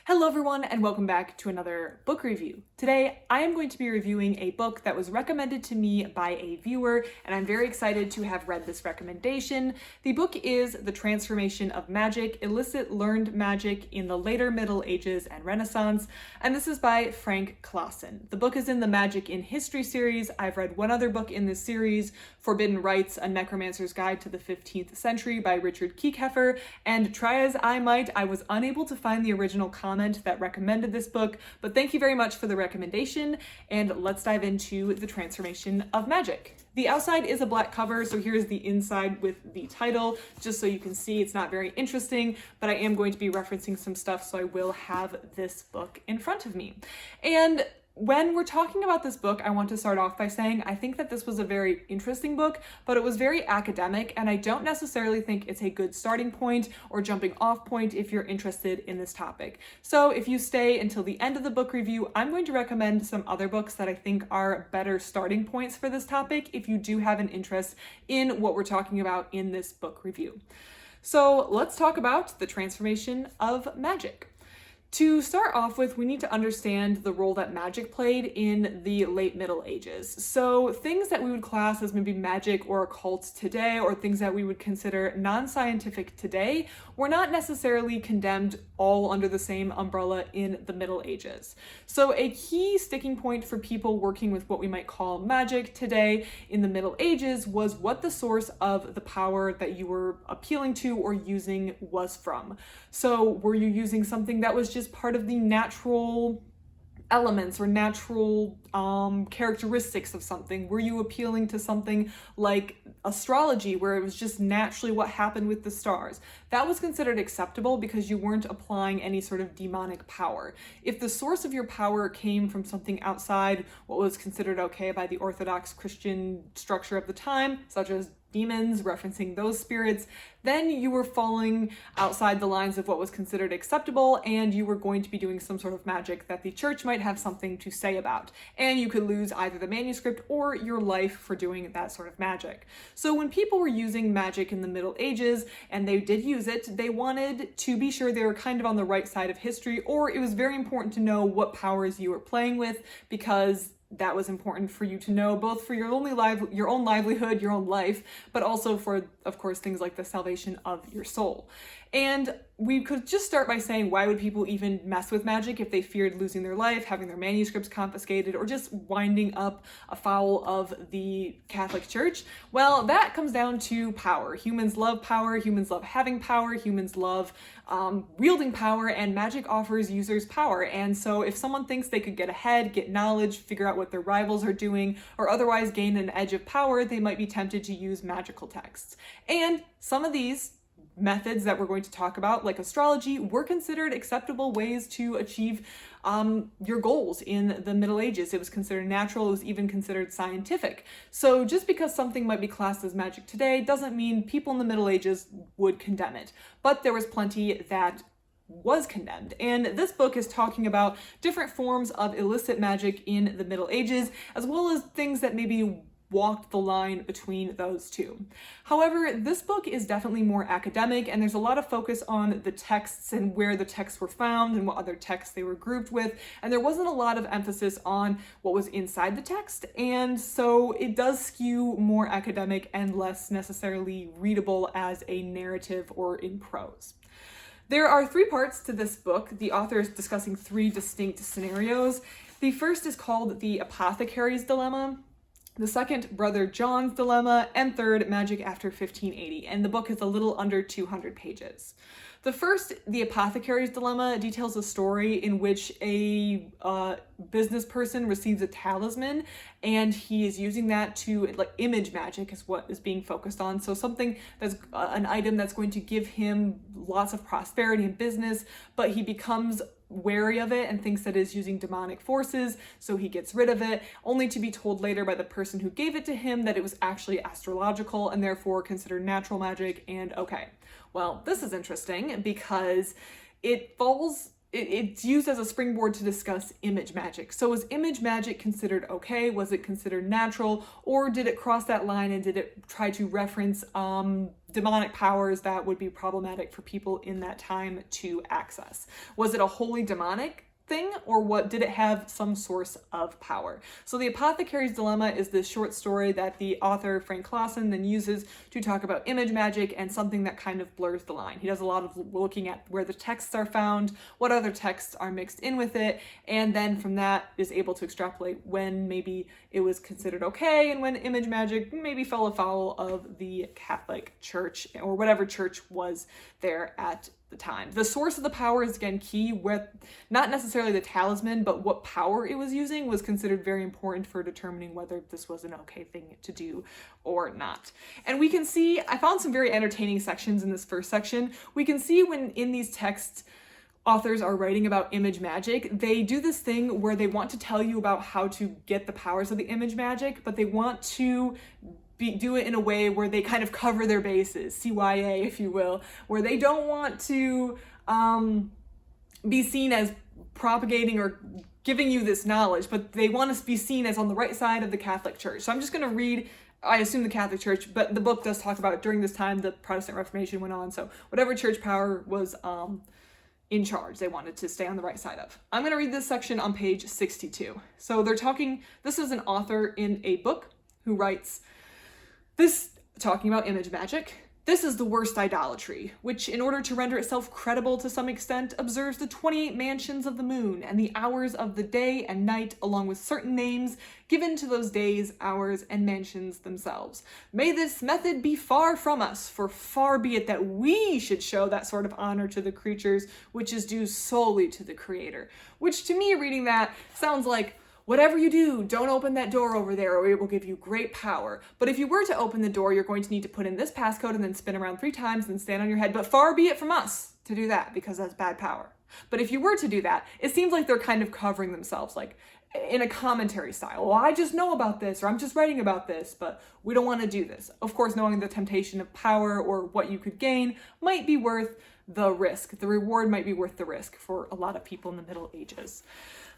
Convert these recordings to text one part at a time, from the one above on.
Hello everyone and welcome back to another book review. Today I am going to be reviewing a book that was recommended to me by a viewer, and I'm very excited to have read this recommendation. The book is The Transformation of Magic, Illicit Learned Magic in the Later Middle Ages and Renaissance, and this is by Frank Klaassen. The book is in the Magic in History series. I've read one other book in this series, Forbidden Rites, A Necromancer's Guide to the 15th Century by Richard Kiekhaefer, and try as I might, I was unable to find the original comment that recommended this book, but thank you very much for the recommendation, and let's dive into The Transformation of Magic. The outside is a black cover, so here's the inside with the title, just so you can see. It's not very interesting, but I am going to be referencing some stuff, so I will have this book in front of me. And when we're talking about this book, I want to start off by saying I think that this was a very interesting book, but it was very academic, and I don't necessarily think it's a good starting point or jumping off point if you're interested in this topic. So if you stay until the end of the book review, I'm going to recommend some other books that I think are better starting points for this topic if you do have an interest in what we're talking about in this book review. So let's talk about The Transformation of Magic. To start off with, we need to understand the role that magic played in the late Middle Ages. So things that we would class as maybe magic or occult today, or things that we would consider non-scientific today, were not necessarily condemned all under the same umbrella in the Middle Ages. So a key sticking point for people working with what we might call magic today in the Middle Ages was what the source of the power that you were appealing to or using was from. So were you using something that was just part of the natural elements or natural characteristics of something? Were you appealing to something like astrology, where it was just naturally what happened with the stars? That was considered acceptable because you weren't applying any sort of demonic power. If the source of your power came from something outside what was considered okay by the Orthodox Christian structure of the time, such as demons, referencing those spirits, then you were falling outside the lines of what was considered acceptable, and you were going to be doing some sort of magic that the church might have something to say about. And you could lose either the manuscript or your life for doing that sort of magic. So when people were using magic in the Middle Ages, and they did use it, they wanted to be sure they were kind of on the right side of history, or it was very important to know what powers you were playing with, because that was important for you to know, both for your own livelihood, your own life, but also for, of course, things like the salvation of your soul. And we could just start by saying, why would people even mess with magic if they feared losing their life, having their manuscripts confiscated, or just winding up afoul of the Catholic Church? Well, that comes down to power. Humans love power, humans love having power, humans love wielding power, and magic offers users power. And so if someone thinks they could get ahead, get knowledge, figure out what their rivals are doing, or otherwise gain an edge of power, they might be tempted to use magical texts. And some of these methods that we're going to talk about, like astrology, were considered acceptable ways to achieve your goals in the Middle Ages. It was considered natural, it was even considered scientific. So just because something might be classed as magic today doesn't mean people in the Middle Ages would condemn it. But there was plenty that was condemned. And this book is talking about different forms of illicit magic in the Middle Ages, as well as things that maybe walked the line between those two. However, this book is definitely more academic, and there's a lot of focus on the texts and where the texts were found and what other texts they were grouped with, and there wasn't a lot of emphasis on what was inside the text, and so it does skew more academic and less necessarily readable as a narrative or in prose. There are three parts to this book. The author is discussing three distinct scenarios. The first is called the Apothecarys Dilemma, the second, Brother John's Dilemma, and third, Magic After 1580, and the book is a little under 200 pages. The first, the Apothecary's Dilemma, details a story in which a business person receives a talisman, and he is using that to, like, image magic is what is being focused on. So something that's an item that's going to give him lots of prosperity in business, but he becomes wary of it and thinks that it's using demonic forces, so he gets rid of it, only to be told later by the person who gave it to him that it was actually astrological and therefore considered natural magic. And okay, well, this is interesting because it falls it's used as a springboard to discuss image magic. So was image magic considered okay? Was it considered natural? Or did it cross that line and did it try to reference demonic powers that would be problematic for people in that time to access? Was it a wholly demonic thing, or what did it have some source of power? So the Apothecary's Dilemma is this short story that the author Frank Klaassen then uses to talk about image magic and something that kind of blurs the line. He does a lot of looking at where the texts are found, what other texts are mixed in with it, and then from that is able to extrapolate when maybe it was considered okay and when image magic maybe fell afoul of the Catholic Church or whatever church was there at the time. The source of the power is again key, with not necessarily the talisman, but what power it was using was considered very important for determining whether this was an okay thing to do or not. And we can see, I found some very entertaining sections in this first section. We can see when in these texts authors are writing about image magic, they do this thing where they want to tell you about how to get the powers of the image magic, but they want to do it in a way where they kind of cover their bases, CYA, if you will, where they don't want to be seen as propagating or giving you this knowledge, but they want to be seen as on the right side of the Catholic Church. So I'm just going to read, I assume the Catholic Church, but the book does talk about during this time the Protestant Reformation went on, so whatever church power was in charge, they wanted to stay on the right side of. I'm going to read this section on page 62. So they're talking, this is an author in a book who writes this, talking about image magic. This is the worst idolatry, which, in order to render itself credible to some extent, observes the 28 mansions of the moon and the hours of the day and night, along with certain names given to those days, hours, and mansions themselves. May this method be far from us, for far be it that we should show that sort of honor to the creatures which is due solely to the Creator. Which, to me, reading that, sounds like, whatever you do, don't open that door over there or it will give you great power. But if you were to open the door, you're going to need to put in this passcode and then spin around 3 times and stand on your head. But far be it from us to do that, because that's bad power. But if you were to do that, it seems like they're kind of covering themselves, like in a commentary style. Well, I just know about this, or I'm just writing about this, but we don't want to do this. Of course, knowing the temptation of power or what you could gain might be worth the risk. The reward might be worth the risk for a lot of people in the Middle Ages.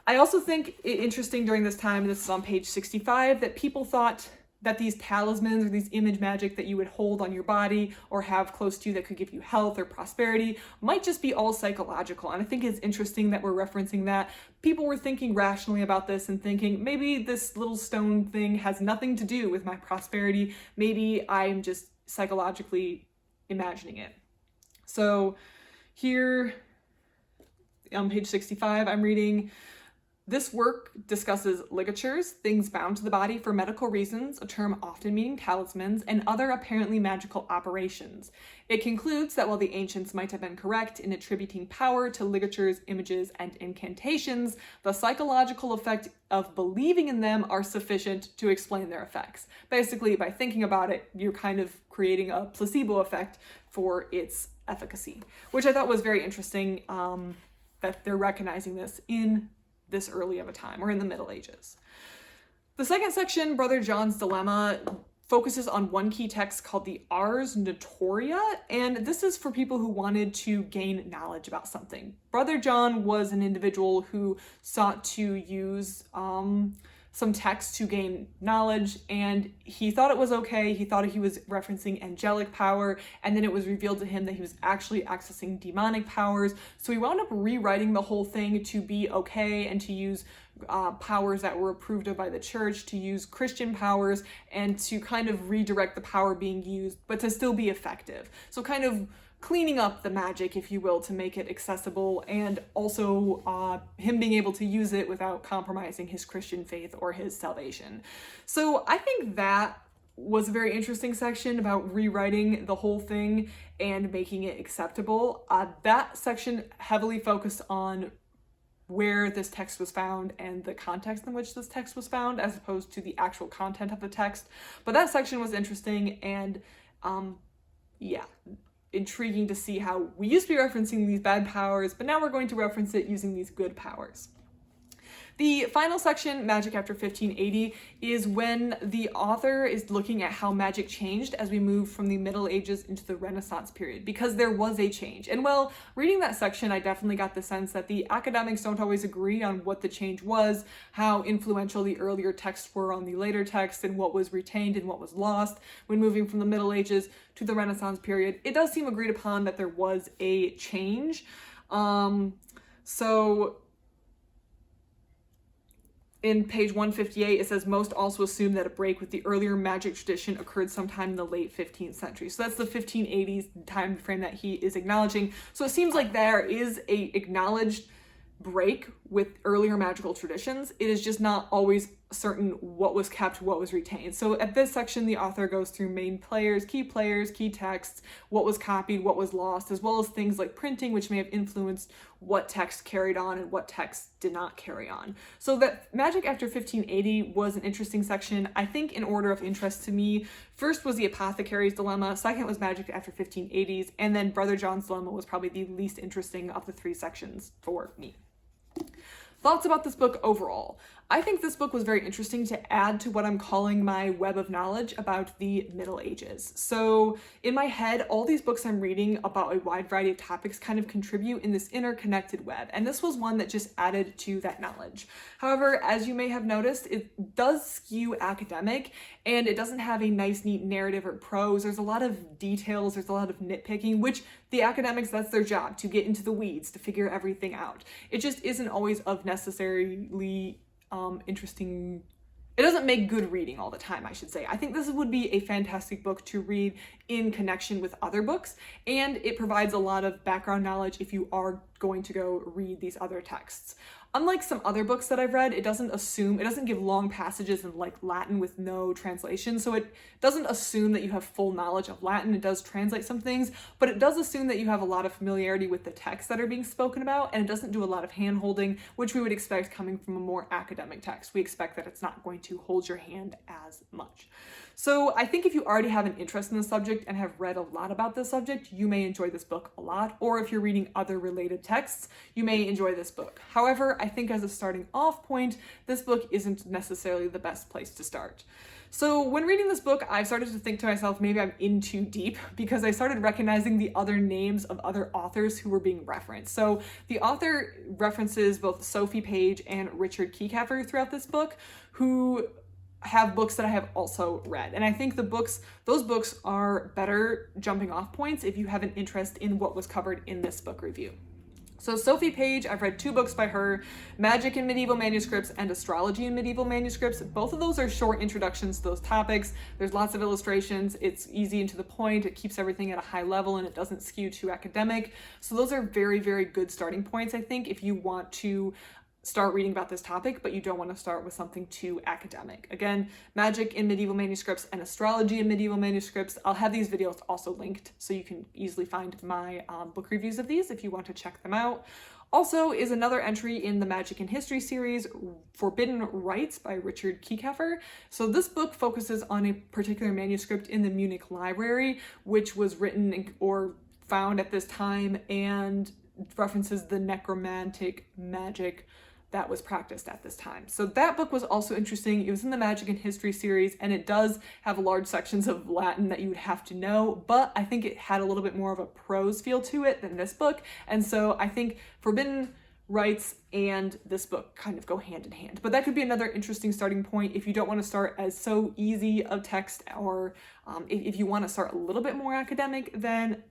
I also think it interesting during this time, this is on page 65, that people thought that these talismans or these image magic that you would hold on your body or have close to you that could give you health or prosperity might just be all psychological. And I think it's interesting that we're referencing that. People were thinking rationally about this and thinking, maybe this little stone thing has nothing to do with my prosperity. Maybe I'm just psychologically imagining it. So here on page 65, I'm reading, this work discusses ligatures, things bound to the body for medical reasons, a term often meaning talismans, and other apparently magical operations. It concludes that while the ancients might have been correct in attributing power to ligatures, images, and incantations, the psychological effect of believing in them are sufficient to explain their effects. Basically, by thinking about it, you're kind of creating a placebo effect for its efficacy, which I thought was very interesting, that they're recognizing this in this early of a time, or in the Middle Ages. The second section, Brother John's Dilemma, focuses on one key text called the Ars Notoria, and this is for people who wanted to gain knowledge about something. Brother John was an individual who sought to use some text to gain knowledge, and he thought it was okay. He thought he was referencing angelic power, and then it was revealed to him that he was actually accessing demonic powers. So he wound up rewriting the whole thing to be okay and to use powers that were approved of by the church, to use Christian powers, and to kind of redirect the power being used, but to still be effective. So kind of cleaning up the magic, if you will, to make it accessible, and also him being able to use it without compromising his Christian faith or his salvation. So I think that was a very interesting section about rewriting the whole thing and making it acceptable. That section heavily focused on where this text was found and the context in which this text was found, as opposed to the actual content of the text. But that section was interesting, and yeah, intriguing to see how we used to be referencing these bad powers, but now we're going to reference it using these good powers. The final section, Magic After 1580, is when the author is looking at how magic changed as we move from the Middle Ages into the Renaissance period, because there was a change. And well, reading that section, I definitely got the sense that the academics don't always agree on what the change was, how influential the earlier texts were on the later texts, and what was retained and what was lost when moving from the Middle Ages to the Renaissance period. It does seem agreed upon that there was a change. So in page 158, it says most also assume that a break with the earlier magic tradition occurred sometime in the late 15th century. So that's the 1580s time frame that he is acknowledging. So it seems like there is a acknowledged break with earlier magical traditions. It is just not always certain what was kept, what was retained. So at this section, the author goes through main players, key texts, what was copied, what was lost, as well as things like printing, which may have influenced what text carried on and what text did not carry on. So that Magic After 1580 was an interesting section. I think in order of interest to me, first was the Apothecarys Dilemma, second was Magic After 1580s, and then Brother John's Dilemma was probably the least interesting of the three sections for me. Thoughts about this book overall. I think this book was very interesting to add to what I'm calling my web of knowledge about the Middle Ages. So in my head, all these books I'm reading about a wide variety of topics kind of contribute in this interconnected web, and this was one that just added to that knowledge. However, as you may have noticed, it does skew academic, and it doesn't have a nice, neat narrative or prose. There's a lot of details, there's a lot of nitpicking, which the academics, that's their job, to get into the weeds, to figure everything out. It just isn't always of necessarily interesting. It doesn't make good reading all the time, I should say. I think this would be a fantastic book to read in connection with other books, and it provides a lot of background knowledge if you are going to go read these other texts. Unlike some other books that I've read, it doesn't give long passages in like Latin with no translation, so it doesn't assume that you have full knowledge of Latin. It does translate some things, but it does assume that you have a lot of familiarity with the texts that are being spoken about, and it doesn't do a lot of hand-holding, which we would expect coming from a more academic text. We expect that it's not going to hold your hand as much. So I think if you already have an interest in the subject and have read a lot about this subject, you may enjoy this book a lot, or if you're reading other related texts, you may enjoy this book. However, I think as a starting off point, this book isn't necessarily the best place to start. So when reading this book, I started to think to myself, maybe I'm in too deep, because I started recognizing the other names of other authors who were being referenced. So the author references both Sophie Page and Richard Kieckhafer throughout this book, who have books that I have also read. And I think those books are better jumping off points if you have an interest in what was covered in this book review. So Sophie Page, I've read 2 books by her, Magic in Medieval Manuscripts and Astrology in Medieval Manuscripts. Both of those are short introductions to those topics. There's lots of illustrations. It's easy and to the point. It keeps everything at a high level and it doesn't skew too academic. So those are very, very good starting points, I think, if you want to start reading about this topic, but you don't want to start with something too academic. Again, Magic in Medieval Manuscripts and Astrology in Medieval Manuscripts. I'll have these videos also linked so you can easily find my book reviews of these if you want to check them out. Also is another entry in the Magic and History series, Forbidden Rites by Richard Kieckhafer. So this book focuses on a particular manuscript in the Munich library, which was written or found at this time and references the necromantic magic that was practiced at this time. So that book was also interesting. It was in the Magic and History series, and it does have large sections of Latin that you would have to know, but I think it had a little bit more of a prose feel to it than this book, and so I think Forbidden Rites and this book kind of go hand in hand. But that could be another interesting starting point if you don't want to start as so easy of text, or if you want to start a little bit more academic than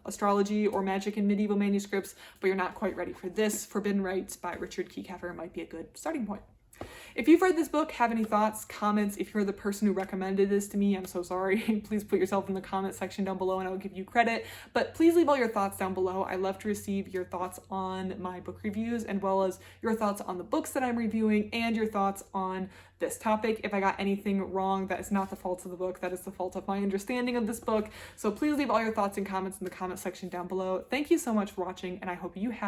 astrology or magic in medieval manuscripts, but you're not quite ready for this. Forbidden Rites by Richard Kieckhafer might be a good starting point. If you've read this book, have any thoughts, comments, if you're the person who recommended this to me, I'm so sorry. Please put yourself in the comment section down below and I'll give you credit. But please leave all your thoughts down below. I love to receive your thoughts on my book reviews, as well as your thoughts on the books that I'm reviewing and your thoughts on this topic. If I got anything wrong, that is not the fault of the book, that is the fault of my understanding of this book. So please leave all your thoughts and comments in the comment section down below. Thank you so much for watching, and I hope you have